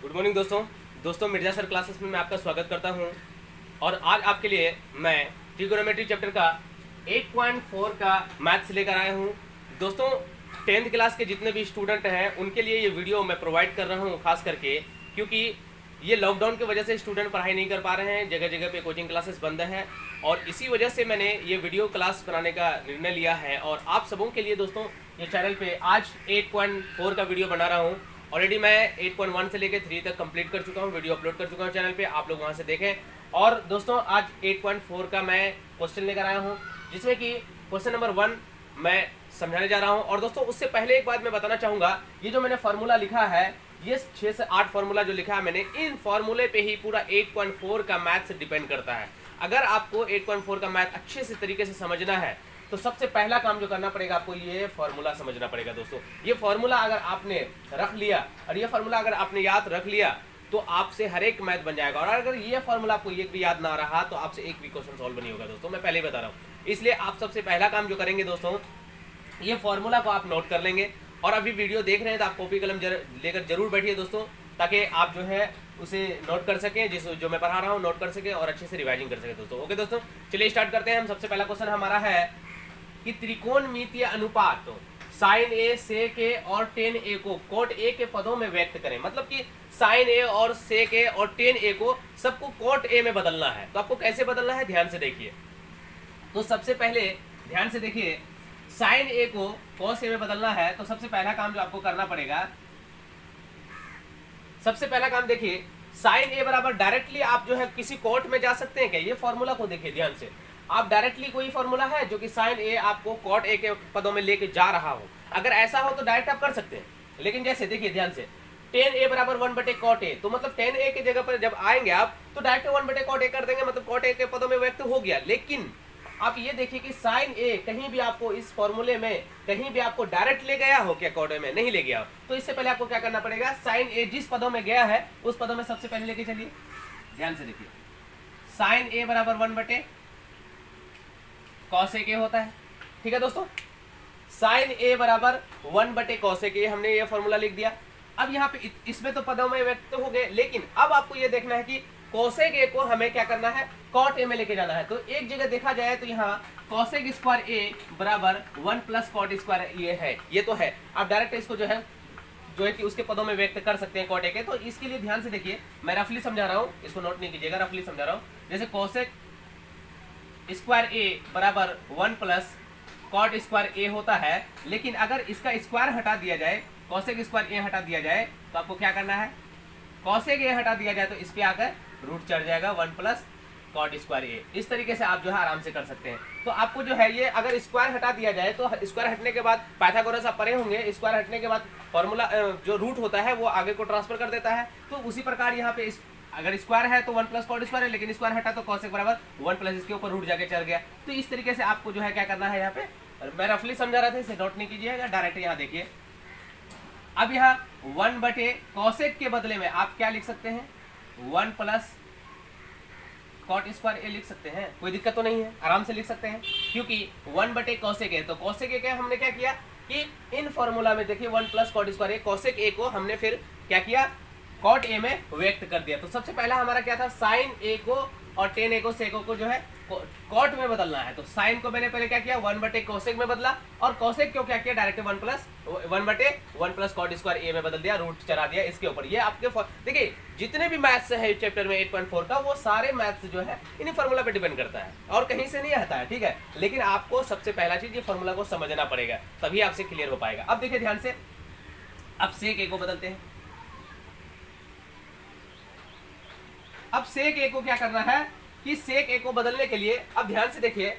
Good morning दोस्तों Mirza sir classes में मैं आपका स्वागत करता हूं। और आज आपके लिए मैं ट्रिगोनोमेट्री चैप्टर का 8.4 का मैथ्स लेकर आया हूं। दोस्तों 10th क्लास के जितने भी स्टूडेंट हैं उनके लिए ये वीडियो मैं प्रोवाइड कर रहा हूं, खास करके क्योंकि ये लॉकडाउन की वजह से स्टूडेंट पढ़ाई नहीं कर पा रहे हैं, जगह जगह पे कोचिंग क्लासेस बंद हैं और इसी वजह से मैंने ये वीडियो क्लास बनाने का निर्णय लिया है। और आप सबों के लिए दोस्तों ये चैनल पे आज 8.4 का वीडियो बना रहा हूँ। ऑलरेडी मैं 8.1 से लेकर 3 तक कंप्लीट कर चुका हूँ, वीडियो अपलोड कर चुका हूँ चैनल पे, आप लोग वहाँ से देखें। और दोस्तों आज 8.4 का मैं क्वेश्चन लेकर आया हूँ, जिसमें कि क्वेश्चन नंबर 1 मैं समझाने जा रहा हूँ। और दोस्तों उससे पहले एक बात मैं बताना चाहूँगा, ये जो मैंने फार्मूला लिखा है, ये 6 से 8 फार्मूला जो लिखा है मैंने, इन फार्मूले पे ही पूरा 8.4 का मैथ्स डिपेंड करता है। अगर आपको 8.4 का मैथ अच्छे से तरीके से समझना है तो सबसे पहला काम जो करना पड़ेगा आपको, ये फार्मूला समझना पड़ेगा। दोस्तों ये फार्मूला अगर आपने रख लिया और ये फार्मूला अगर आपने याद रख लिया तो आपसे हर एक मैथ बन जाएगा। और अगर ये फार्मूला आपको एक भी याद ना रहा तो आपसे एक भी क्वेश्चन सॉल्व नहीं होगा। दोस्तों मैं पहले ही बता रहा हूँ, इसलिए आप सबसे पहला काम जो करेंगे दोस्तों, ये फार्मूला को आप नोट कर लेंगे। और अभी वीडियो देख रहे हैं तो आप कॉपी कलम लेकर जरूर बैठिए दोस्तों, ताकि आप जो है उसे नोट कर सकें, जो मैं पढ़ा रहा हूँ नोट कर सके और अच्छे से रिवाइजिंग कर सके दोस्तों। ओके दोस्तों, चलिए स्टार्ट करते हैं। हम सबसे पहला क्वेश्चन हमारा है कि त्रिकोणमितीय अनुपात साइन ए सेक ए और टेन ए को कोट ए के पदों में व्यक्त करें। मतलब कि साइन ए और सेक ए और टेन ए को सबको कोट ए में बदलना है। तो आपको कैसे बदलना है, ध्यान से देखिए। तो सबसे पहले ध्यान से देखिए, साइन ए को कॉस ए में बदलना है तो सबसे पहला काम जो आपको करना पड़ेगा, सबसे पहला काम देखिए, साइन ए बराबर डायरेक्टली आप जो है किसी कोट में जा सकते हैं क्या? ये फॉर्मूला को देखिए ध्यान से, आप डायरेक्टली कोई फॉर्मूला है जो कि साइन ए आपको कॉट ए के पदों में लेके जा रहा हो, अगर ऐसा हो तो डायरेक्ट आप कर सकते हैं। लेकिन जैसे देखिए ध्यान से, टेन ए बराबर 1/कॉट ए, तो मतलब टेन ए की जगह पर जब आएंगे आप तो डायरेक्ट 1/कॉट ए कर देंगे, मतलब कॉट ए के पदों में व्यक्त हो गया। लेकिन आप ये देखिए कि साइन ए कहीं भी आपको इस फॉर्मूले में कहीं भी आपको डायरेक्ट ले गया हो क्या? कॉट ए में नहीं ले गया हो, तो इससे पहले आपको क्या करना पड़ेगा, साइन ए जिस पदों में गया है उस पदों में सबसे पहले लेके चलिए। ध्यान से देखिए, साइन ए बराबर 1/कॉस ए के होता है, ठीक है दोस्तों। साइन ए बराबर 1/कॉस ए के, हमने ये फॉर्मूला लिख दिया। अब यहाँ पे इसमें तो पदों में व्यक्त हो गए, लेकिन अब आपको ये देखना है कि कोसेक ए को हमें क्या करना है, कॉट ए में लेके जाना है। तो एक जगह देखा जाए तो यहाँ कोसेक स्क्वायर ए बराबर 1 + कॉट स्क्वायर ए है, ये तो है। आप डायरेक्ट इसको जो है कि उसके पदों में व्यक्त कर सकते हैं कॉट ए के। तो इसके लिए ध्यान से देखिए, मैं रफली समझा रहा हूँ, इसको नोट नहीं कीजिएगा, रफली समझा रहा हूँ। जैसे कोसेक स्क्वायर ए बराबर 1 + कॉट स्क्वायर ए होता है, लेकिन अगर इसका स्क्वायर हटा दिया जाए, कोसेक स्क्वायर ए हटा दिया जाए, तो आपको क्या करना है, कोसेक ए हटा दिया जाए तो इस पे आकर रूट चढ़ जाएगा 1 + कॉट स्क्वायर ए। इस तरीके से आप जो है आराम से कर सकते हैं। तो आपको जो है ये अगर स्क्वायर हटा दिया जाए तो स्क्वायर हटने के बाद पाइथागोरस आप पढ़े होंगे, स्क्वायर हटने के बाद फॉर्मूला जो रूट होता है वो आगे को ट्रांसफर कर देता है। तो उसी प्रकार यहाँ पे अगर स्क्वायर है तो 1 + कॉट स्क्वायर है, लेकिन स्क्वायर हटा तो कोसेक बराबर 1 + इसके ऊपर रूट जाके चढ़ गया। तो इस तरीके से आपको जो है क्या करना है, यहाँ पे मैं रफली समझा रहा था, इसे नोट नहीं कीजिएगा, डायरेक्ट यहाँ देखिए। अब यहाँ 1/कोसेक के बदले में आप क्या लिख सकते हैं, 1 + कॉट स्क्वायर ए लिख सकते हैं, कोई दिक्कत तो नहीं है, आराम से लिख सकते हैं। क्योंकि 1/कोसेक ए, तो कोसेक ए क्या हमने क्या किया कि इन फॉर्मूला में देखिए 1 + cot square A, cosec A को हमने फिर क्या किया, कॉट ए में व्यक्त कर दिया। तो सबसे पहला हमारा क्या था, साइन ए को और टेन ए को सेको को जो है कॉट में बदलना है। तो साइन को मैंने पहले क्या किया, 1/कोसेक में बदला, और कोसेक को क्या किया, डायरेक्ट 1 + कॉट स्क्वायर ए में बदल दिया, रूट चढ़ा दिया इसके ऊपर। ये आपके देखिए जितने भी मैथ्स है चैप्टर में 8.4 का, वो सारे मैथ्स जो है इन्हीं फार्मूला पे डिपेंड करता है और कहीं से नहीं आता है, ठीक है। लेकिन आपको सबसे पहला चीज ये फार्मूला को समझना पड़ेगा, तभी आपसे क्लियर हो पाएगा। अब देखिए ध्यान से, अब सेक ए को बदलते हैं। अब सेक ए को क्या करना है कि सेक ए को बदलने के लिए, अब ध्यान से देखिए,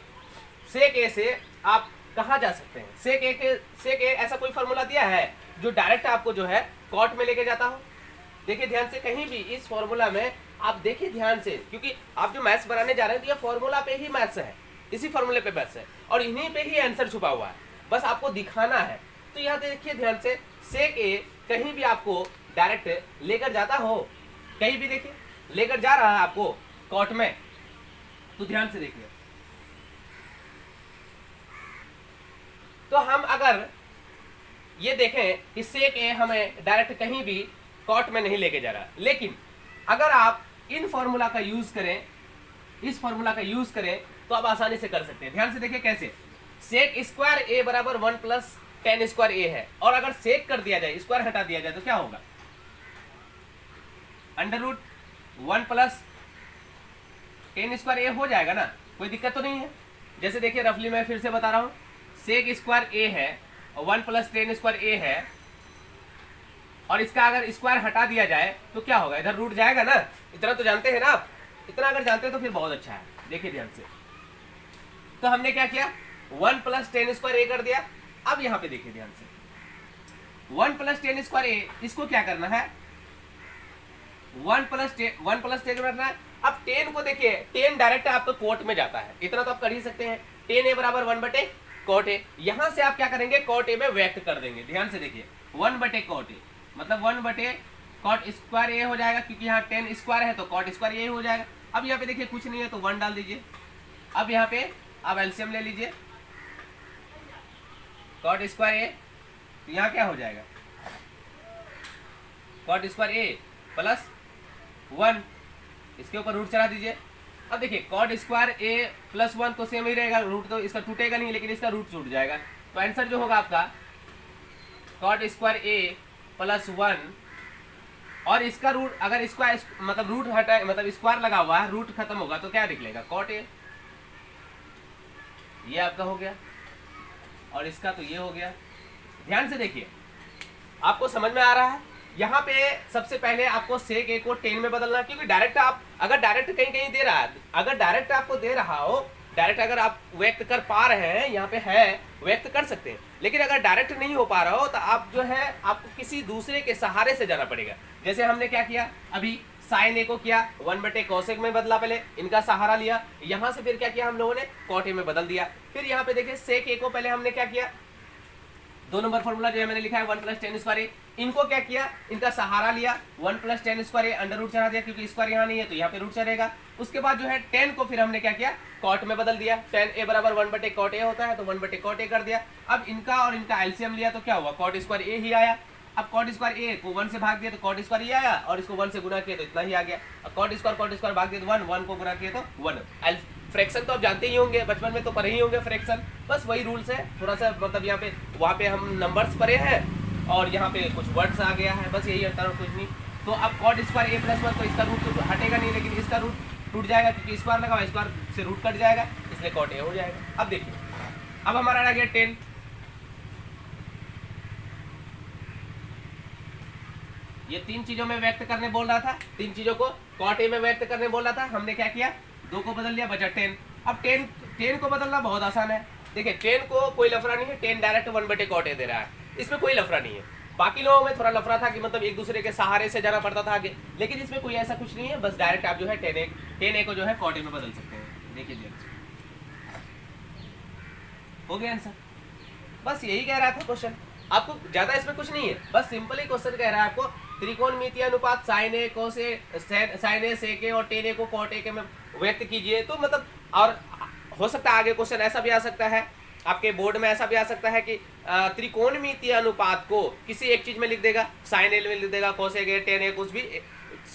सेक ए से आप कहाँ जा सकते हैं, सेक ए ऐसा कोई फॉर्मूला दिया है जो डायरेक्ट आपको जो है कॉट में लेके जाता हो? देखिए ध्यान से, कहीं भी इस फॉर्मूला में आप देखिए ध्यान से, क्योंकि आप जो मैथ्स बनाने जा रहे हैं तो ये फॉर्मूला पे ही मैथ्स है, इसी फॉर्मूले पे मैथ्स है और इन्हीं पे ही आंसर छुपा हुआ है, बस आपको दिखाना है। तो यहाँ देखिए ध्यान से, सेक ए कहीं भी आपको डायरेक्ट लेकर जाता हो, कहीं भी देखिए लेकर जा रहा है आपको कॉट में, तो ध्यान से देखिए। तो हम अगर ये देखें कि सेक ए हमें डायरेक्ट कहीं भी कॉट में नहीं लेके जा रहा। लेकिन अगर आप इन फॉर्मूला का यूज करें, इस फॉर्मूला का यूज करें तो आप आसानी से कर सकते हैं। ध्यान से देखिए कैसे, सेक स्क्वायर ए बराबर 1 प्लस टेन स्क्वायर ए है, और अगर सेक कर दिया जाए, स्क्वायर हटा दिया जाए तो क्या होगा, under root 1 plus ten square A हो जाएगा ना, कोई दिक्कत तो नहीं है। जैसे देखिए रफली मैं फिर से बता रहा हूं, सेक स्क्वायर ए है और 1 प्लस टेन स्क्वायर ए है, और इसका अगर स्क्वायर हटा दिया जाए तो क्या होगा, इधर रूट जाएगा ना। इतना तो जानते हैं ना आप, इतना अगर जानते हैं तो फिर बहुत अच्छा है। देखिए ध्यान से, तो हमने क्या किया, 1 प्लस टेन स्क्वायर ए कर दिया। अब यहां पे देखिए ध्यान से, 1 प्लस टेन स्क्वायर ए, इसको क्या करना है, 1 प्लस टेन करना है। अब 10 को देखिए, 10 डायरेक्ट आपको कोट में जाता है, इतना तो आप कर ही सकते हैं। 10 ए बराबर 1 बटे कॉट ए, यहां से आप क्या करेंगे, कॉट ए में व्यक्त कर देंगे। ध्यान से देखिए, 1 बटे कॉट ए मतलब 1 बटे कॉट स्क्वायर ए हो जाएगा, क्योंकि यहाँ 10 स्क्वायर है तो कॉट स्क्वायर ए हो जाएगा। अब यहाँ पे देखिए कुछ नहीं है तो 1 डाल दीजिए। अब यहाँ पे आप एलसीएम ले लीजिए, कॉट स्क्वायर ए, तो यहाँ क्या हो जाएगा, कॉट स्क्वायर ए प्लस 1, इसके ऊपर रूट चढ़ा दीजिए। अब देखिए कॉट स्क्वायर ए प्लस 1 तो सेम ही रहेगा, रूट तो इसका टूटेगा नहीं, लेकिन इसका रूट टूट जाएगा। तो आंसर जो होगा आपका कॉट स्क्वायर ए प्लस 1, और इसका रूट अगर स्क्वायर मतलब रूट हटा मतलब स्क्वायर लगा हुआ है, रूट खत्म होगा तो क्या निकलेगा, कॉट ए, ये आपका हो गया, और इसका तो ये हो गया। ध्यान से देखिए, आपको समझ में आ रहा है। यहाँ पे सबसे पहले आपको सेक ए को 10 में बदलना, क्योंकि डायरेक्ट आप अगर डायरेक्ट कहीं कहीं दे रहा है, अगर डायरेक्ट आपको दे रहा हो, डायरेक्ट अगर आप व्यक्त कर पा रहे हैं, यहाँ पे है व्यक्त कर सकते हैं। लेकिन अगर डायरेक्ट नहीं हो पा रहा हो तो आप जो है आपको किसी दूसरे के सहारे से जाना पड़ेगा। जैसे हमने क्या किया, अभी साइन ए को किया 1 बटे कोसेक में बदला, पहले इनका सहारा लिया, यहाँ से फिर क्या किया हम लोगों ने, कॉट ए में बदल दिया। फिर यहाँ पे देखिए सेक ए को पहले हमने क्या किया, 2 नंबर फॉर्मूला जो है मैंने लिखा है 1 प्लस टेन स्क्वायर ए, इनको क्या किया, इनका सहारा लिया, 1 plus ten square A under root चढ़ा दिया, क्योंकि स्क्वायर यहाँ नहीं है तो यहाँ पे रूट चढ़ेगा। उसके बाद जो है 10 को फिर हमने क्या किया, कॉट में बदल दिया, 10 ए बराबर 1 बटे कॉट ए होता है तो 1 बटे कॉट ए कर दिया। अब इनका और इनका एलसीएम लिया तो क्या हुआ, कॉट स्क्वायर ए ही आया। अब कॉट स्क्वायर ए को 1 से भाग दिया तो कॉट स्क्वायर ए आया, और इसको 1 से गुना किया तो इतना ही आ गया। अब कॉट स्क्वायर भाग दिया तो 1, 1 को गुना किया तो 1। फ्रैक्शन तो आप जानते ही होंगे, बचपन में तो पढ़े ही होंगे फ्रैक्शन, बस वही रूल्स है। थोड़ा सा मतलब यहाँ पे वहाँ पे हम नंबर्स पढ़े हैं और यहाँ पे कुछ वर्ड्स आ गया है, बस यही अंतर है, कुछ नहीं। तो अब कॉट स्क्वायर ए प्लस 1, तो इसका रूट तो हटेगा नहीं, लेकिन इसका रूट टूट जाएगा, क्योंकि स्क्वायर लगा हुआ, स्क्वायर से रूट कट जाएगा, इसलिए कॉट ए हो जाएगा। अब देखिए, अब हमारा आ गया 10, ये 3 चीजों में व्यक्त करने बोल रहा था, 3 चीजों को कॉट ए में व्यक्त करने बोल रहा था। हमने क्या किया, 2 को बदल लिया, बचा 10। अब 10 को बदलना बहुत आसान है। देखिए 10 को कोई लफड़ा नहीं है, 10 डायरेक्ट 1 बटे कॉट ए दे रहा है, इसमें कोई लफड़ा नहीं है। बाकी लोगों में थोड़ा लफड़ा था कि मतलब एक दूसरे के सहारे से जाना पड़ता था आगे, लेकिन इसमें कोई ऐसा कुछ नहीं है, बस डायरेक्ट आप जो है 10 ए को जो है कॉट ए में बदल सकते हैं। देखिए हो गया आंसर, बस यही कह रहा था क्वेश्चन, आपको ज्यादा इसमें कुछ नहीं है, बस सिंपल ही क्वेश्चन कह रहा है आपको त्रिकोणमितीय अनुपात साइन ए को से साइन ए सेक ए और टेन ए को कॉट ए के में व्यक्त कीजिए। तो मतलब और हो सकता है आगे क्वेश्चन ऐसा भी आ सकता है आपके बोर्ड में, ऐसा भी आ सकता है कि त्रिकोणमितीय अनुपात को किसी एक चीज में लिख देगा, साइन ए में लिख देगा, कोसेक ए, टेन ए, कुछ भी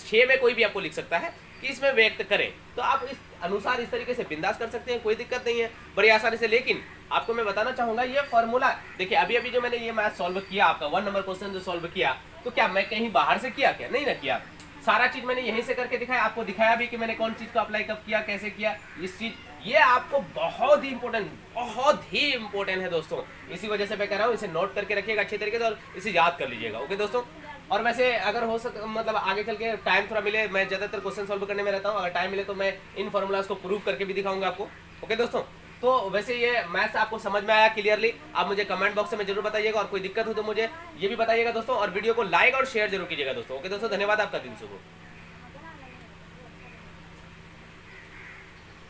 6 में कोई भी आपको लिख सकता है कि इसमें व्यक्त करें। तो आप इस अनुसार इस तरीके से बिंदास कर सकते हैं, कोई दिक्कत नहीं है, बड़ी आसानी से। लेकिन आपको मैं बताना चाहूंगा ये फॉर्मूला, देखिए अभी अभी जो मैंने ये मैथ सॉल्व किया, आपका 1 नंबर क्वेश्चन जो सॉल्व किया, तो क्या मैं कहीं बाहर से किया, क्या नहीं ना किया, सारा चीज मैंने यहीं से करके दिखाया, आपको दिखाया भी कि मैंने कौन चीज को अप्लाई कब किया, कैसे किया, इस चीज ये आपको बहुत ही इंपॉर्टेंट है दोस्तों। इसी वजह से मैं कह रहा हूँ, इसे नोट करके रखिएगा अच्छे तरीके से और इसे याद कर लीजिएगा। ओके दोस्तों, और वैसे अगर हो सके मतलब आगे चल के टाइम थोड़ा मिले, मैं ज्यादातर क्वेश्चन सॉल्व करने में रहता हूँ, अगर टाइम मिले तो मैं इन फॉर्मूलाज को प्रूव करके भी दिखाऊंगा आपको। ओके दोस्तों, तो वैसे ये मैथ्स आपको समझ में आया क्लियरली, आप मुझे कमेंट बॉक्स में जरूर बताइएगा, और कोई दिक्कत हो तो मुझे ये भी बताइएगा दोस्तों, और वीडियो को लाइक और शेयर जरूर कीजिएगा दोस्तों। ओके दोस्तों, धन्यवाद, आपका दिन शुभ हो।